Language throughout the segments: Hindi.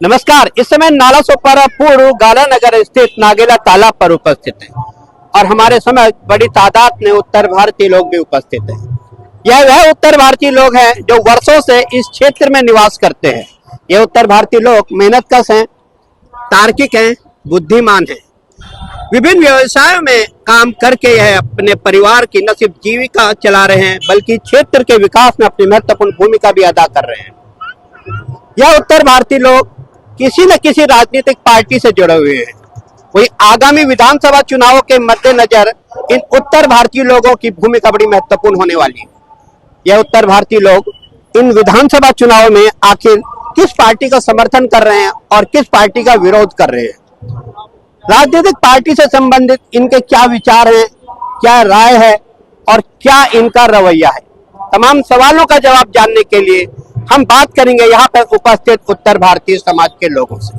नमस्कार। इस समय नालासोपारा पूर्व गालानगर स्थित नागेला तालाब पर उपस्थित है और हमारे समय बड़ी तादाद में उत्तर भारतीय लोग भी उपस्थित हैं। यह वह उत्तर भारतीय लोग हैं जो वर्षों से इस क्षेत्र में निवास करते हैं। ये उत्तर भारतीय लोग मेहनतकश हैं, तार्किक हैं, बुद्धिमान हैं। विभिन्न व्यवसायों में काम करके यह अपने परिवार की न सिर्फ जीविका चला रहे हैं बल्कि क्षेत्र के विकास में अपनी महत्वपूर्ण भूमिका भी अदा कर रहे हैं। यह उत्तर भारतीय लोग किसी न किसी राजनीतिक पार्टी से जुड़े हुए हैं। वही आगामी विधानसभा चुनावों के मद्देनजर इन उत्तर भारतीय लोगों की भूमिका बड़ी महत्वपूर्ण होने वाली है। यह उत्तर भारतीय लोग इन विधानसभा चुनाव में आखिर किस पार्टी का समर्थन कर रहे हैं और किस पार्टी का विरोध कर रहे हैं, राजनीतिक पार्टी से संबंधित इनके क्या विचार हैं, क्या राय है और क्या इनका रवैया है, तमाम सवालों का जवाब जानने के लिए हम बात करेंगे यहाँ पर उपस्थित उत्तर भारतीय समाज के लोगों से।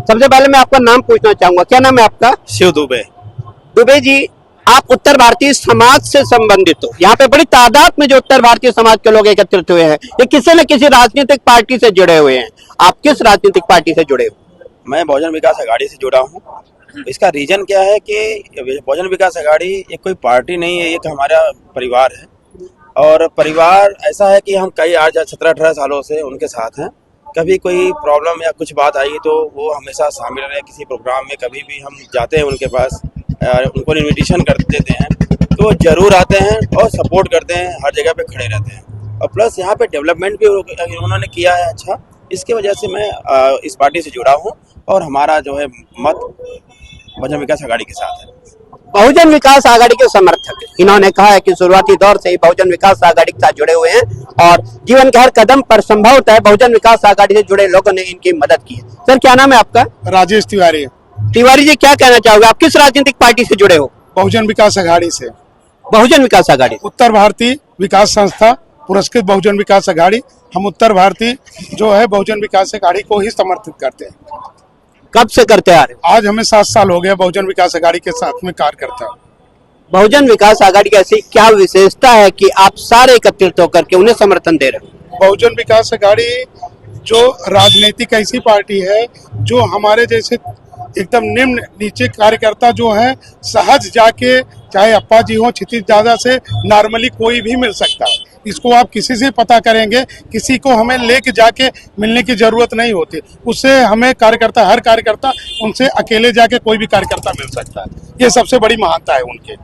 सबसे पहले मैं आपका नाम पूछना चाहूंगा, क्या नाम है आपका? शिव दुबे। दुबे जी, आप उत्तर भारतीय समाज से संबंधित हो। यहाँ पे बड़ी तादाद में जो उत्तर भारतीय समाज के लोग एकत्रित हुए हैं, ये किसी न किसी राजनीतिक पार्टी से जुड़े हुए हैं। आप किस राजनीतिक पार्टी से जुड़े हो? मैं बहुजन विकास अघाड़ी से जुड़ा हूँ। इसका रीजन क्या है कि बहुजन विकास अघाड़ी एक कोई पार्टी नहीं है, एक हमारा परिवार है। और परिवार ऐसा है कि हम कई आज 17-18 सालों से उनके साथ हैं। कभी कोई प्रॉब्लम या कुछ बात आई तो वो हमेशा शामिल रहे किसी प्रोग्राम में। कभी भी हम जाते हैं उनके पास, उनको इन्विटेशन कर देते हैं तो जरूर आते हैं और सपोर्ट करते हैं, हर जगह पे खड़े रहते हैं। और प्लस यहाँ पे डेवलपमेंट भी उन्होंने किया है अच्छा। इसके वजह से मैं इस पार्टी से जुड़ा हूँ और हमारा जो है मत बहुजन विकास अघाड़ी के साथ है। बहुजन विकास आघाड़ी के समर्थक हैं। इन्होंने कहा है कि शुरुआती दौर से ही बहुजन विकास आघाड़ी के साथ जुड़े हुए हैं और जीवन के हर कदम पर संभवतः बहुजन विकास आघाड़ी से जुड़े लोगों ने इनकी मदद की है। सर, क्या नाम है आपका? राजेश तिवारी। तिवारी जी, क्या कहना चाहोगे? आप किस राजनीतिक पार्टी से जुड़े हो? बहुजन विकास अघाड़ी से। बहुजन विकास आघाड़ी, उत्तर भारतीय विकास संस्था पुरस्कृत बहुजन विकास अघाड़ी। हम उत्तर भारतीय जो है बहुजन विकास अघाड़ी को ही समर्थित करते हैं। कब से करते आ रहे हो? आज हमें 7 साल हो गया बहुजन विकास अघाड़ी के साथ में कार्य करता हूँ। बहुजन विकास आघाड़ी की ऐसी क्या विशेषता है कि आप सारे एकत्रित होकर के उन्हें समर्थन दे रहे हो? बहुजन विकास अघाड़ी जो राजनीतिक ऐसी पार्टी है जो हमारे जैसे एकदम निम्न नीचे कार्यकर्ता जो है सहज जाके, चाहे अप्पा जी हो, क्षितिज दादा से नॉर्मली कोई भी मिल सकता है। इसको आप किसी से पता करेंगे, किसी को हमें लेके जाके मिलने की जरूरत नहीं होती। उससे हमें कार्यकर्ता, हर कार्यकर्ता उनसे अकेले जाके कोई भी कार्यकर्ता मिल सकता है। ये सबसे बड़ी महानता है उनके।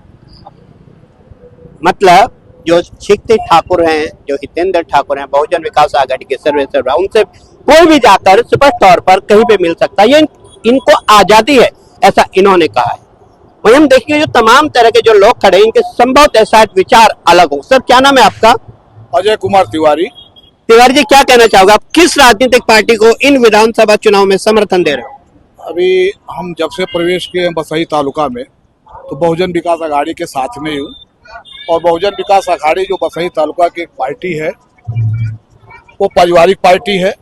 मतलब जो क्षितिज ठाकुर हैं, जो हितेंद्र ठाकुर हैं, बहुजन विकास आघाड़ी के सर्वेसर्वा, उनसे कोई भी जाकर स्पष्ट तौर पर कहीं पे मिल सकता है। ये इनको आजादी है, ऐसा इन्होंने कहा है। वही हम देखिए जो तमाम तरह के जो लोग खड़े हैं, इनके संभवतः शायद विचार अलग हो। सर, क्या नाम है आपका? अजय कुमार तिवारी। तिवारी जी, क्या कहना चाहोगे? आप किस राजनीतिक पार्टी को इन विधानसभा चुनाव में समर्थन दे रहे हो? अभी हम जब से प्रवेश किए हैं बसई तालुका में तो बहुजन विकास अघाड़ी के साथ में हूँ। और बहुजन विकास अघाड़ी जो बसई तालुका की एक पार्टी है वो पारिवारिक पार्टी है।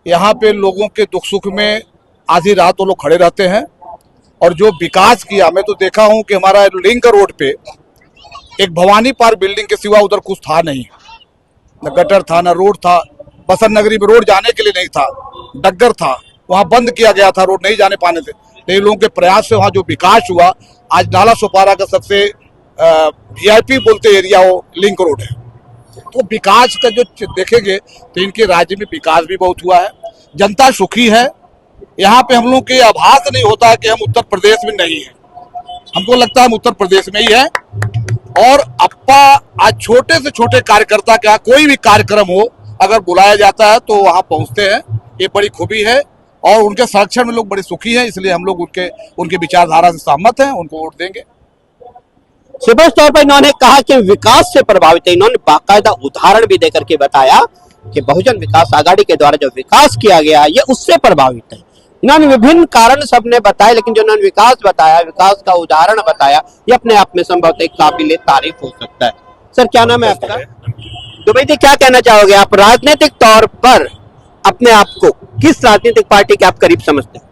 यहाँ पे लोगों के दुख सुख में आधी रात वो लोग खड़े रहते हैं। और जो विकास किया, मैं तो देखा हूँ कि हमारा लिंक रोड पे एक भवानी पार्क बिल्डिंग के सिवा उधर कुछ था नहीं। न गटर था, न रोड था। बसंत नगरी में रोड जाने के लिए नहीं था, डग्गर था, वहाँ बंद किया गया था, रोड नहीं जाने पाने थे। लेकिन लोगों के प्रयास से वहाँ जो विकास हुआ, आज नालासोपारा का सबसे VIP बोलते एरिया वो लिंक रोड है। तो विकास का जो देखेंगे तो इनके राज्य में विकास भी बहुत हुआ है, जनता सुखी है। यहाँ पे हम लोग के आभास नहीं होता है कि हम उत्तर प्रदेश में नहीं है। हमको लगता है हम उत्तर प्रदेश में ही है। और अप्पा आज छोटे से छोटे कार्यकर्ता का कोई भी कार्यक्रम हो, अगर बुलाया जाता है तो वहाँ पहुँचते हैं। ये बड़ी खूबी है और उनके संरक्षण में लोग बड़े सुखी हैं। इसलिए हम लोग उनके विचारधारा से सहमत हैं, उनको वोट देंगे। स्पष्ट तौर पर इन्होंने कहा कि विकास से प्रभावित है। इन्होंने बाकायदा उदाहरण भी देकर के बताया कि बहुजन विकास आघाड़ी के द्वारा जो विकास किया गया ये उससे प्रभावित है। इन्होंने विभिन्न कारण सबने बताए, लेकिन जो इन्होंने विकास बताया, विकास का उदाहरण बताया, ये अपने आप में संभवतः काबिले तारीफ हो सकता है। सर, क्या नाम है आपका? दुबे जी, क्या कहना चाहोगे? आप राजनीतिक तौर पर अपने आप को किस राजनीतिक पार्टी के आप करीब समझते हैं?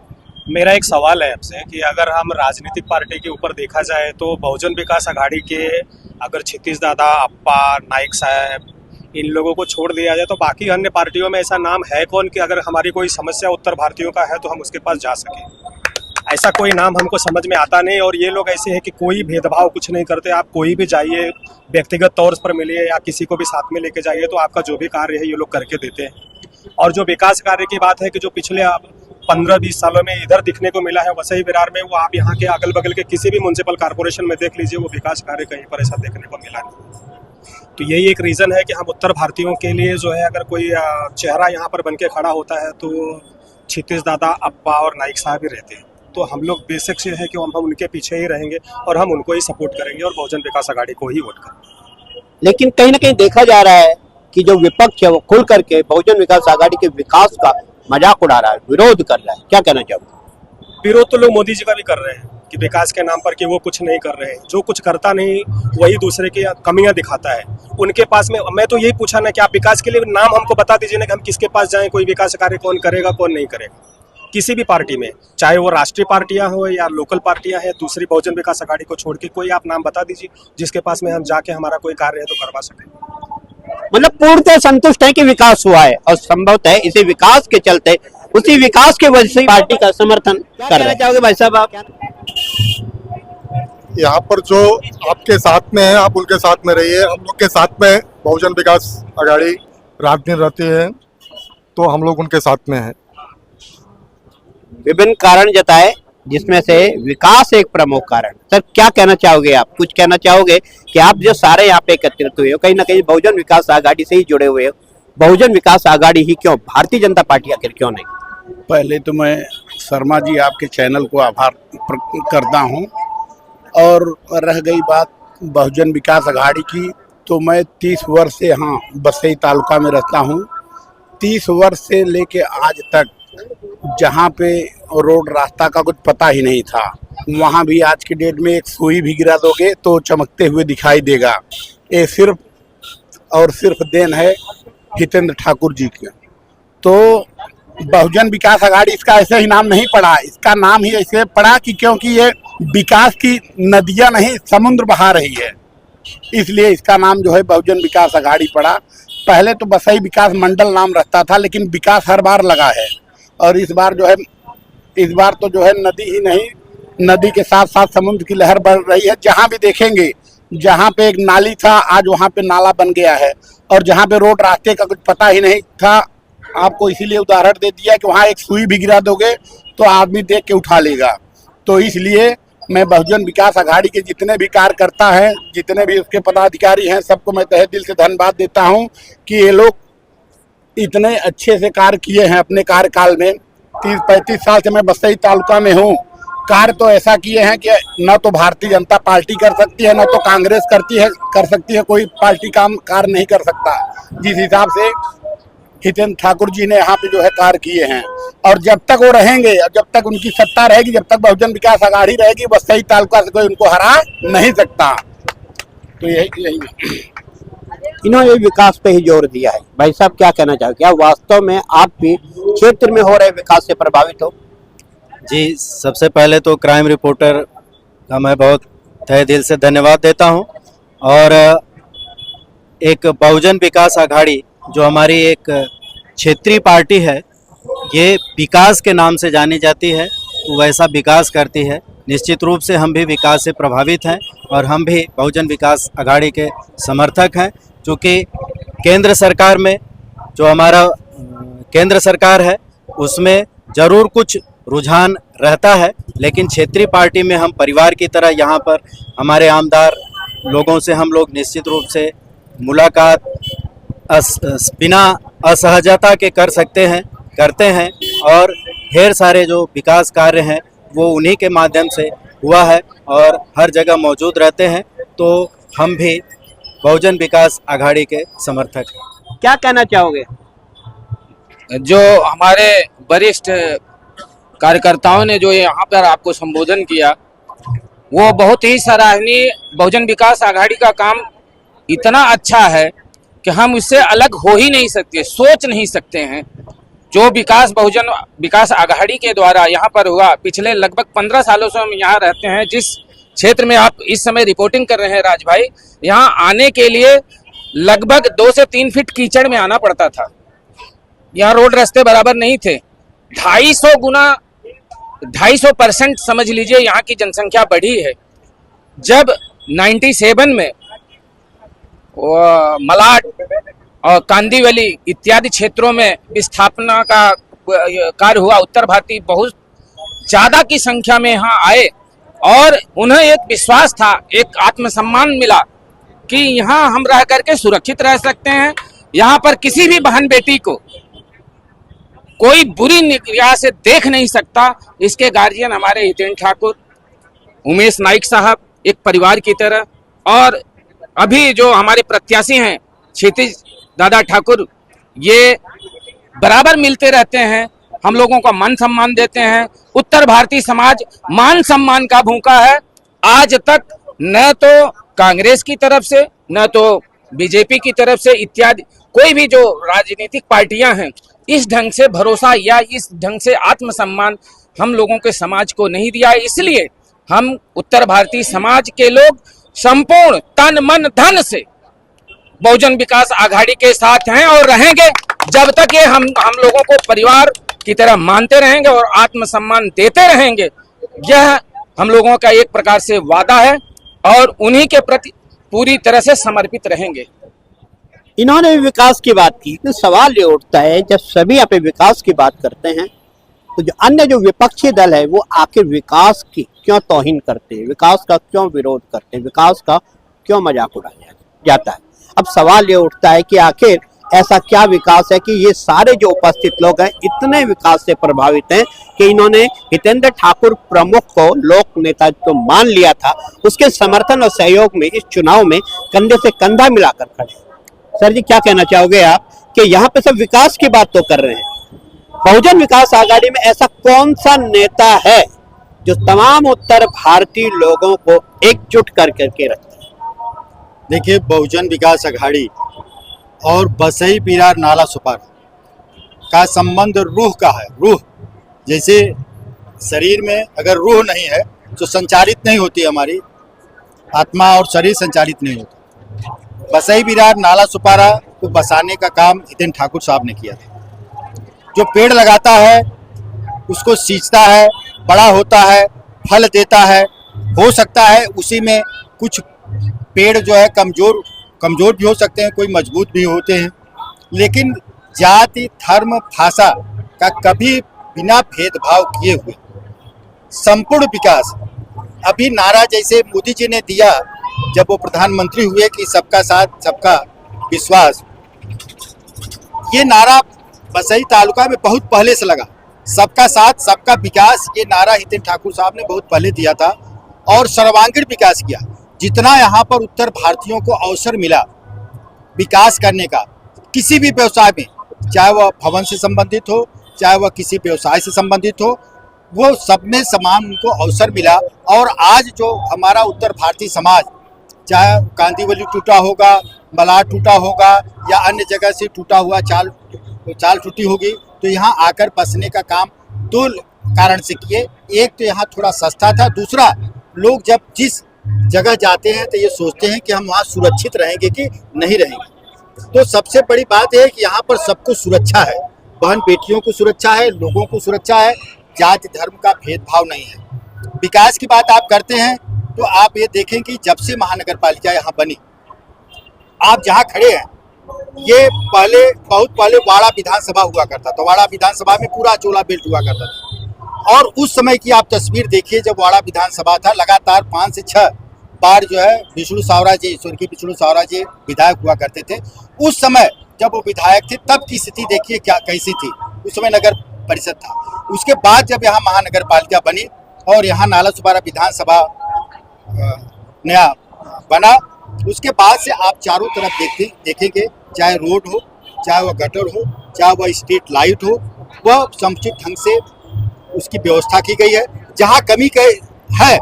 मेरा एक सवाल है आपसे कि अगर हम राजनीतिक पार्टी के ऊपर देखा जाए तो बहुजन विकास अघाड़ी के अगर क्षितिज दादा, अप्पा, नाइक साहब, इन लोगों को छोड़ दिया जाए तो बाकी अन्य पार्टियों में ऐसा नाम है कौन कि अगर हमारी कोई समस्या उत्तर भारतीयों का है तो हम उसके पास जा सकें। ऐसा कोई नाम हमको समझ में आता नहीं। और ये लोग ऐसे हैं कि कोई भेदभाव कुछ नहीं करते। आप कोई भी जाइए, व्यक्तिगत तौर पर मिलिए या किसी को भी साथ में लेके जाइए तो आपका जो भी कार्य है ये लोग करके देते हैं। और जो विकास कार्य की बात है कि जो पिछले 15-20 सालों में इधर दिखने को मिला है वसई विरार में, वो आप यहाँ के अगल बगल के किसी भी म्युनिसिपल कॉर्पोरेशन में देख लीजिए, वो विकास कार्य कहीं पर ऐसा देखने को मिला नहीं। तो यही एक रीज़न है कि हम उत्तर भारतीयों के लिए जो है अगर कोई चेहरा यहाँ पर बन के खड़ा होता है तो क्षितिज दादा, अप्पा और नाइक साहब ही रहते हैं। तो हम लोग बेसिक से है कि हम उनके पीछे ही रहेंगे और हम उनको ही सपोर्ट करेंगे और बहुजन विकास आघाड़ी को ही वोट करेंगे। लेकिन कहीं ना कहीं देखा जा रहा है कि जो विपक्ष है वो खुल करके बहुजन विकास आघाड़ी के विकास का मजाक उड़ा रहा है, विरोध कर रहा है। क्या कहना चाहोगे? विरोध तो लोग मोदी जी का भी कर रहे हैं कि विकास के नाम पर कि वो कुछ नहीं कर रहे हैं। जो कुछ करता नहीं वही दूसरे की कमियां दिखाता है। उनके पास में मैं तो यही पूछा ना कि आप विकास के लिए नाम हमको बता दीजिए ना कि हम किसके पास जाएं, कोई विकास कार्य कौन करेगा कौन नहीं करेगा। किसी भी पार्टी में, चाहे वो राष्ट्रीय पार्टियां हो या लोकल पार्टियां हैं, दूसरी बहुजन विकास आघाड़ी को छोड़ के कोई आप नाम बता दीजिए जिसके पास में हम जाके हमारा कोई कार्य है तो करवा सकें। मतलब पूर्णतः संतुष्ट है कि विकास हुआ है और संभवतः है इसी विकास के चलते, उसी विकास के वजह से पार्टी का समर्थन कर रहे हैं। चाहोगे भाई साहब आप? यहाँ पर जो आपके साथ में है आप उनके साथ में रहिए। हम लोग के साथ में बहुजन विकास आघाड़ी रात दिन रहती है तो हम लोग उनके साथ में हैं। विभिन्न कारण जताए जिसमें से विकास एक प्रमुख कारण। सर क्या कहना चाहोगे आप? कुछ कहना चाहोगे कि आप जो सारे यहाँ पे एकत्रित हुए हो कहीं ना कहीं बहुजन विकास आघाड़ी से ही जुड़े हुए हो, बहुजन विकास आघाड़ी ही क्यों, भारतीय जनता पार्टी आखिर क्यों नहीं? पहले तो मैं शर्मा जी आपके चैनल को आभार करता हूं। और रह गई बात बहुजन विकास आघाड़ी की, तो मैं 30 वर्ष से यहाँ बसई तालुका में रहता हूं। 30 वर्ष से लेके आज तक जहाँ पे रोड रास्ता का कुछ पता ही नहीं था, वहाँ भी आज की डेट में एक सुई भी गिरा दोगे तो चमकते हुए दिखाई देगा। ये सिर्फ और सिर्फ देन है हितेंद्र ठाकुर जी की। तो बहुजन विकास आघाड़ी इसका ऐसे ही नाम नहीं पड़ा, इसका नाम ही ऐसे पड़ा कि क्योंकि ये विकास की नदियाँ नहीं समुद्र बहा रही है, इसलिए इसका नाम जो है बहुजन विकास आघाड़ी पड़ा। पहले तो बसई विकास मंडल नाम रखता था, लेकिन विकास हर बार लगा है। और इस बार तो जो है नदी ही नहीं, नदी के साथ साथ समुद्र की लहर बढ़ रही है। जहाँ भी देखेंगे, जहाँ पे एक नाली था आज वहाँ पे नाला बन गया है, और जहाँ पे रोड रास्ते का कुछ पता ही नहीं था, आपको इसीलिए उदाहरण दे दिया कि वहाँ एक सुई भी गिरा दोगे तो आदमी देख के उठा लेगा। तो इसलिए मैं बहुजन विकास आघाड़ी के जितने भी कार्यकर्ता हैं, जितने भी उसके पदाधिकारी हैं, सबको मैं तहे दिल से धन्यवाद देता हूं कि ये लोग इतने अच्छे से कार्य किए हैं अपने कार्यकाल में। 30-35 साल से मैं बसई तालुका में हूं। कार्य तो ऐसा किए हैं कि न तो भारतीय जनता पार्टी कर सकती है, न तो कांग्रेस कर सकती है, कोई पार्टी काम कार्य नहीं कर सकता। जिस हिसाब से हितेंद्र ठाकुर जी ने यहाँ पे जो है कार्य किए हैं, और जब तक वो रहेंगे, जब तक उनकी सत्ता रहेगी, जब तक बहुजन विकास आघाड़ी रहेगी, बसई तालुका से कोई उनको हरा नहीं सकता। तो यही इन्होंने विकास पे ही जोर दिया है। भाई साहब क्या कहना चाहोगे? क्या वास्तव में आप भी क्षेत्र में हो रहे विकास से प्रभावित हो? जी, सबसे पहले तो क्राइम रिपोर्टर का मैं बहुत तहे दिल से धन्यवाद देता हूं। और एक बहुजन विकास आघाड़ी जो हमारी एक क्षेत्रीय पार्टी है, ये विकास के नाम से जानी जाती है, तो वैसा विकास करती है। निश्चित रूप से हम भी विकास से प्रभावित हैं और हम भी बहुजन विकास आघाड़ी के समर्थक हैं, क्योंकि केंद्र सरकार में जो हमारा केंद्र सरकार है उसमें ज़रूर कुछ रुझान रहता है, लेकिन क्षेत्रीय पार्टी में हम परिवार की तरह यहाँ पर हमारे आमदार लोगों से हम लोग निश्चित रूप से मुलाकात बिना असहजता के करते हैं और ढेर सारे जो विकास कार्य हैं वो उन्हीं के माध्यम से हुआ है और हर जगह मौजूद रहते हैं। तो हम भी बहुजन विकास आघाड़ी के समर्थक हैं। क्या कहना चाहोगे? जो हमारे वरिष्ठ कार्यकर्ताओं ने जो यहाँ पर आपको संबोधन किया, वो बहुत ही सराहनीय। बहुजन विकास आघाड़ी का काम इतना अच्छा है कि हम उससे अलग हो ही नहीं सकते, सोच नहीं सकते हैं। जो विकास बहुजन विकास आघाड़ी के द्वारा यहाँ पर हुआ, पिछले लगभग 15 सालों से हम यहाँ रहते हैं। जिस क्षेत्र में आप इस समय रिपोर्टिंग कर रहे हैं राज भाई, यहाँ आने के लिए लगभग 2 से 3 फीट कीचड़ में आना पड़ता था। यहाँ रोड रास्ते बराबर नहीं थे। 250% समझ लीजिए यहाँ की जनसंख्या बढ़ी है। जब 97 में मलाड और कांदीवली इत्यादि क्षेत्रों में विस्थापना का कार्य हुआ, उत्तर भारतीय बहुत ज्यादा की संख्या में यहाँ आए और उन्हें एक विश्वास था, एक आत्मसम्मान मिला कि यहाँ हम रह करके सुरक्षित रह सकते हैं। यहाँ पर किसी भी बहन बेटी को कोई बुरी निगाह से देख नहीं सकता। इसके गार्जियन हमारे हितेन ठाकुर, उमेश नाइक साहब एक परिवार की तरह, और अभी जो हमारे प्रत्याशी हैं क्षितिज दादा ठाकुर, ये बराबर मिलते रहते हैं, हम लोगों का मान सम्मान देते हैं। उत्तर भारतीय समाज मान सम्मान का भूखा है। आज तक न तो कांग्रेस की तरफ से न तो बीजेपी की तरफ से इत्यादि कोई भी जो राजनीतिक पार्टियां हैं इस ढंग से भरोसा या इस ढंग से आत्मसम्मान हम लोगों के समाज को नहीं दिया। इसलिए हम उत्तर भारतीय समाज के लोग संपूर्ण तन मन धन से बहुजन विकास आघाड़ी के साथ हैं और रहेंगे जब तक ये हम लोगों को परिवार की तरह मानते रहेंगे और आत्मसम्मान देते रहेंगे। यह हम लोगों का एक प्रकार से वादा है और उन्हीं के प्रति पूरी तरह से समर्पित रहेंगे। इन्होंने विकास की बात की, तो सवाल ये उठता है जब सभी यहाँ पे विकास की बात करते हैं तो जो अन्य जो विपक्षी दल है वो आखिर विकास की क्यों तौहीन करते हैं, विकास का क्यों विरोध करते हैं, विकास का क्यों मजाक उड़ाया जाता है। अब सवाल ये उठता है कि आखिर ऐसा क्या विकास है कि ये सारे जो उपस्थित लोग हैं इतने विकास से प्रभावित हैं कि इन्होंने हितेंद्र ठाकुर प्रमुख को लोक नेता तो मान लिया था, उसके समर्थन और सहयोग में इस चुनाव में कंधे से कंधा मिलाकर खड़े। सर जी क्या कहना चाहोगे आप कि यहाँ पे सब विकास की बात तो कर रहे हैं, बहुजन विकास आघाड़ी में ऐसा कौन सा नेता है जो तमाम उत्तर भारतीय लोगों को एकजुट कर करके रखता है? देखिए, बहुजन विकास आघाड़ी और बसई बिरार नाला सुपारा का संबंध रूह का है। रूह जैसे शरीर में अगर रूह नहीं है तो संचालित नहीं होती, हमारी आत्मा और शरीर संचालित नहीं होता। बसई बिरार नाला सुपारा को बसाने का काम हितेन ठाकुर साहब ने किया था। जो पेड़ लगाता है उसको सींचता है, बड़ा होता है, फल देता है। हो सकता है उसी में कुछ पेड़ जो है कमजोर भी हो सकते हैं, कोई मजबूत भी होते हैं, लेकिन जाति धर्म भाषा का कभी बिना भेदभाव किए हुए संपूर्ण विकास, अभी नारा जैसे मोदी जी ने दिया जब वो प्रधानमंत्री हुए कि सबका साथ सबका विश्वास, ये नारा बसई तालुका में बहुत पहले से लगा। सबका साथ सबका विकास, ये नारा हितेन ठाकुर साहब ने बहुत पहले दिया था और सर्वांगीण विकास किया। जितना यहाँ पर उत्तर भारतीयों को अवसर मिला विकास करने का, किसी भी व्यवसाय में, चाहे वह भवन से संबंधित हो, चाहे वह किसी व्यवसाय से संबंधित हो, वो सब में समान उनको अवसर मिला। और आज जो हमारा उत्तर भारतीय समाज, चाहे कांदीवली टूटा होगा, मलाड टूटा होगा या अन्य जगह से टूटा हुआ चाल टूटी होगी, तो यहाँ आकर बसने का काम दो कारण से किए। एक तो यहाँ थोड़ा सस्ता था, दूसरा लोग जब जिस जगह जाते हैं तो ये सोचते हैं कि हम वहाँ सुरक्षित रहेंगे कि नहीं रहेंगे। तो सबसे बड़ी बात है कि यहाँ पर सबको सुरक्षा है, बहन बेटियों को सुरक्षा है, लोगों को सुरक्षा है, जाति धर्म का भेदभाव नहीं है। विकास की बात आप करते हैं तो आप ये देखें कि जब से महानगर पालिका यहाँ बनी, आप जहाँ खड़े हैं, ये बहुत पहले वाड़ा विधानसभा हुआ करता था। वाड़ा विधानसभा में पूरा चोला बेल्ट हुआ करता था और उस समय की आप तस्वीर देखिए, जब वाड़ा विधानसभा था, लगातार 5 से 6 बार जो है विष्णु सावरा जी, स्वर्गीय विष्णु सावरा जी विधायक हुआ करते थे। उस समय जब वो विधायक थे तब की स्थिति देखिए क्या कैसी थी, उस समय नगर परिषद था। उसके बाद जब यहाँ महानगर पालिका बनी और यहाँ नाला सुपारा विधानसभा नया बना, उसके बाद से आप चारों तरफ देखेंगे, चाहे रोड हो, चाहे वह गटर हो, चाहे वह स्ट्रीट लाइट हो, वह समुचित ढंग से उसकी व्यवस्था की गई है। जहाँ कमी है,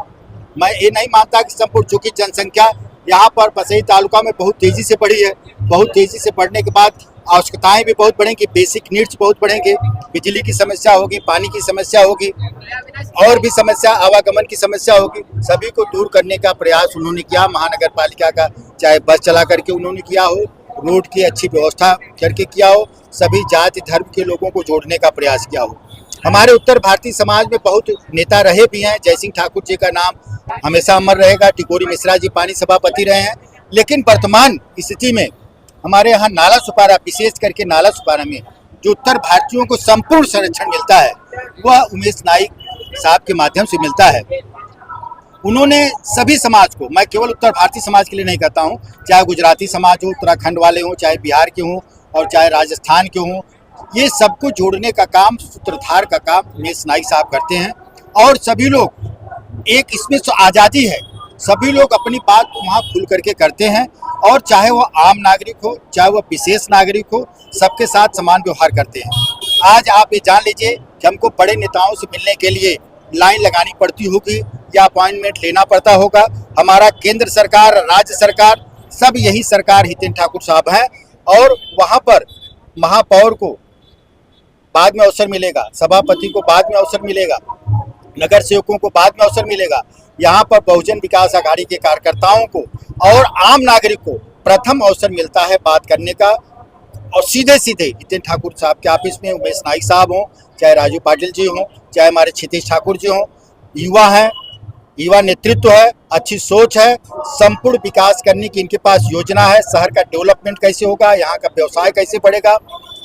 मैं ये नहीं मानता कि संपूर्ण, चूँकि जनसंख्या यहाँ पर बसई तालुका में बहुत तेज़ी से बढ़ी है। बहुत तेज़ी से बढ़ने के बाद आवश्यकताएं भी बहुत बढ़ेंगी, बेसिक नीड्स बहुत बढ़ेंगे, बिजली की समस्या होगी, पानी की समस्या होगी, और भी समस्या, आवागमन की समस्या होगी। सभी को दूर करने का प्रयास उन्होंने किया। महानगर पालिका का चाहे बस चला करके उन्होंने किया हो, रोड की अच्छी व्यवस्था करके किया हो, सभी जाति धर्म के लोगों को जोड़ने का प्रयास किया हो। हमारे उत्तर भारतीय समाज में बहुत नेता रहे भी हैं, जयसिंह ठाकुर जी का नाम हमेशा अमर रहेगा, टिकोरी मिश्रा जी पानी सभापति रहे हैं, लेकिन वर्तमान स्थिति में हमारे यहाँ नाला सुपारा, विशेष करके नाला सुपारा में जो उत्तर भारतीयों को संपूर्ण संरक्षण मिलता है वह उमेश नाइक साहब के माध्यम से मिलता है। उन्होंने सभी समाज को, मैं केवल उत्तर भारतीय समाज के लिए नहीं कहता हूँ, चाहे गुजराती समाज हो, उत्तराखंड वाले हों, चाहे बिहार के हों और चाहे राजस्थान के हों, ये सबको जोड़ने का काम, सूत्रधार का काम उमेश नाइक साहब करते हैं। और सभी लोग एक इसमें आज़ादी है, सभी लोग अपनी बात वहाँ खुल करके करते हैं और चाहे वह आम नागरिक हो, चाहे वह विशेष नागरिक हो, सबके साथ समान व्यवहार करते हैं। आज आप ये जान लीजिए कि हमको बड़े नेताओं से मिलने के लिए लाइन लगानी पड़ती होगी या अपॉइंटमेंट लेना पड़ता होगा। हमारा केंद्र सरकार, राज्य सरकार, सब यही सरकार हितेन ठाकुर साहब हैं और वहाँ पर महापौर को बाद में अवसर मिलेगा, सभापति को बाद में अवसर मिलेगा, नगर सेवकों को बाद में अवसर मिलेगा। यहाँ पर बहुजन विकास आघाड़ी के कार्यकर्ताओं को और आम नागरिक को प्रथम अवसर मिलता है बात करने का। और सीधे सीधे हितेन ठाकुर साहब के ऑफिस में उमेश नाइक साहब हों, चाहे राजू पाटिल जी हों, चाहे हमारे क्षितिज ठाकुर जी हों, युवा हैं, युवा नेतृत्व है, अच्छी सोच है, संपूर्ण विकास करने की इनके पास योजना है। शहर का डेवलपमेंट कैसे होगा, यहाँ का व्यवसाय कैसे बढ़ेगा,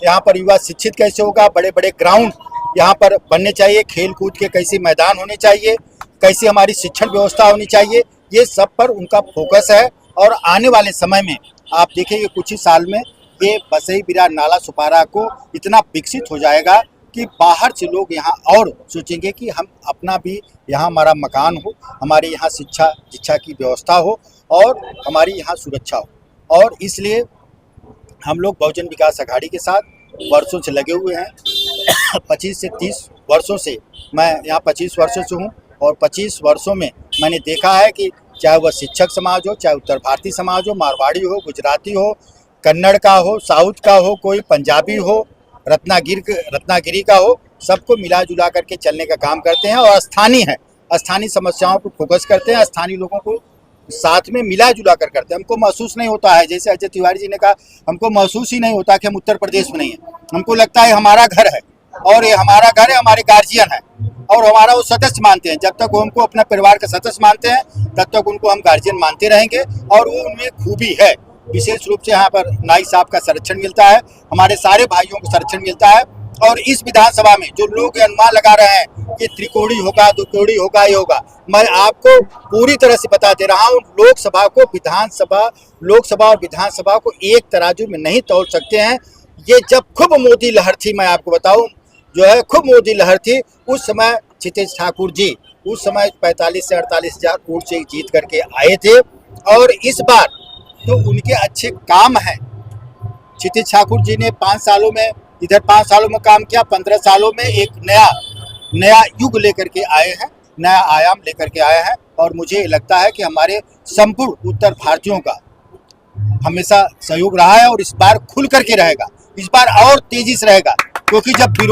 यहाँ पर युवा शिक्षित कैसे होगा, बड़े बड़े ग्राउंड यहाँ पर बनने चाहिए, खेल कूद के कैसे मैदान होने चाहिए, कैसी हमारी शिक्षण व्यवस्था होनी चाहिए, ये सब पर उनका फोकस है। और आने वाले समय में आप देखेंगे कुछ ही साल में ये बसई बिरार नाला सुपारा को इतना विकसित हो जाएगा कि बाहर से लोग यहाँ और सोचेंगे कि हम अपना भी यहाँ हमारा मकान हो, हमारे यहाँ शिक्षा दीक्षा की व्यवस्था हो और हमारी यहाँ सुरक्षा हो। और इसलिए हम लोग बहुजन विकास आघाड़ी के साथ वर्षों से लगे हुए हैं। 25 से 30 वर्षों से, मैं यहाँ 25 वर्षों से हूँ और 25 वर्षों में मैंने देखा है कि चाहे वह शिक्षक समाज हो, चाहे उत्तर भारतीय समाज हो, मारवाड़ी हो, गुजराती हो, कन्नड़ का हो, साउथ का हो, कोई पंजाबी हो, रत्नागिरी का हो, सबको मिला जुला करके चलने का काम करते हैं और स्थानीय समस्याओं पर फोकस करते हैं, स्थानीय लोगों को साथ में मिला जुला कर करते हैं। हमको महसूस नहीं होता है, जैसे अजय तिवारी जी ने कहा, हमको महसूस ही नहीं होता कि हम उत्तर प्रदेश में नहीं हैं। हमको लगता है हमारा घर है और ये हमारा घर है, हमारे गार्जियन है और हमारा वो सदस्य मानते हैं। जब तक वो हमको अपना परिवार का सदस्य मानते हैं तब तक उनको हम गार्जियन मानते रहेंगे और वो उनमें खूबी है। विशेष रूप से यहाँ पर नाइक साहब का संरक्षण मिलता है, हमारे सारे भाइयों को संरक्षण मिलता है। और इस विधानसभा में जो लोग अनुमान लगा रहे हैं कि त्रिकोणी होगा, दुकोणी होगा, ये होगा, मैं आपको पूरी तरह से बता दे रहा हूँ, लोकसभा और विधानसभा को एक तराजू में नहीं तोल सकते हैं। ये जब खूब मोदी लहर थी, मैं आपको बताऊं, जो है खूब मोदी लहर थी, उस समय क्षितिज ठाकुर जी उस समय 45 से 48 हजार वोट से जीत करके आए थे। और इस बार तो उनके अच्छे काम हैं। क्षितिज ठाकुर जी ने 5 सालों में, इधर 5 सालों में काम किया, 15 सालों में एक नया युग लेकर के आए हैं, नया आयाम लेकर के आए हैं। और मुझे लगता है कि हमारे संपूर्ण उत्तर भारतीयों का हमेशा सहयोग रहा है और इस बार खुल करके रहेगा, इस बार और तेजी से रहेगा, क्योंकि जब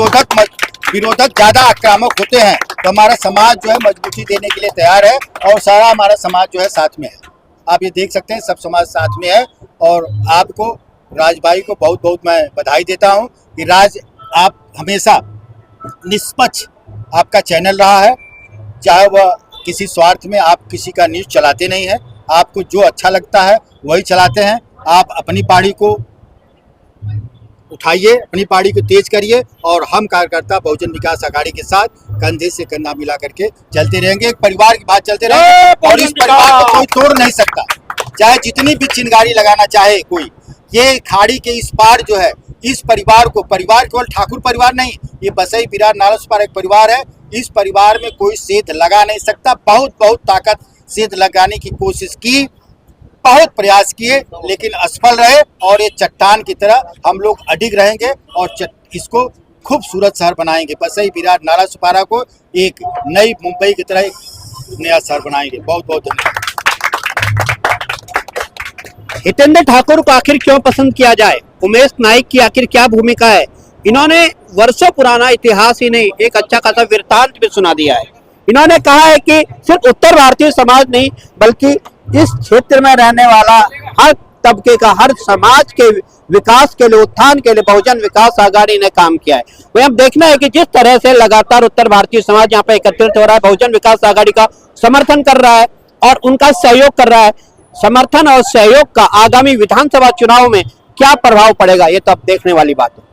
विरोधक ज्यादा आक्रामक होते हैं तो हमारा समाज जो है मजबूती देने के लिए तैयार है और सारा हमारा समाज जो है साथ में है। आप ये देख सकते हैं, सब समाज साथ में है। और आपको, राज भाई को बहुत बहुत मैं बधाई देता हूँ कि राज, आप हमेशा निष्पक्ष आपका चैनल रहा है, चाहे वह किसी स्वार्थ में आप किसी का न्यूज़ चलाते नहीं हैं, आपको जो अच्छा लगता है वही चलाते हैं। आप अपनी पार्टी को उठाइए, अपनी पार्टी को तेज करिए और हम कार्यकर्ता बहुजन विकास आघाड़ी के साथ कंधे से कंधा मिला करके चलते रहेंगे, एक परिवार की बात चलते रहेंगे और इस परिवार को कोई तोड़ नहीं सकता, चाहे जितनी भी चिंगारी लगाना चाहे कोई। ये खाड़ी के इस पार जो है, इस परिवार केवल ठाकुर परिवार नहीं, ये बसई बिरार नाला सुपारा एक परिवार है। इस परिवार में कोई सेध लगा नहीं सकता। बहुत ताकत सेध लगाने की कोशिश की, बहुत प्रयास किए, लेकिन असफल रहे। और ये चट्टान की तरह हम लोग अडिग रहेंगे और इसको खूबसूरत शहर बनाएंगे। बसई बिरार नाला सुपारा को एक नई मुंबई की तरह एक नया शहर बनाएंगे। बहुत बहुत धन्यवाद। हितेंद्र ठाकुर को आखिर क्यों पसंद किया जाए, उमेश नाइक की आखिर क्या भूमिका है? इन्होंने वर्षों पुराना इतिहास ही नहीं, एक अच्छा खासा वृत्तांत भी सुना दिया है। इन्होंने कहा है कि सिर्फ उत्तर भारतीय समाज नहीं, बल्कि इस क्षेत्र में रहने वाला हर तबके का, हर समाज के विकास के लिए, उत्थान के लिए बहुजन विकास आघाड़ी ने काम किया है। वही हम देखना है कि जिस तरह से लगातार उत्तर भारतीय समाज यहाँ पे एकत्रित हो रहा है, बहुजन विकास आघाड़ी का समर्थन कर रहा है और उनका सहयोग कर रहा है। समर्थन और सहयोग का आगामी विधानसभा चुनाव में क्या प्रभाव पड़ेगा, ये तो अब देखने वाली बात है।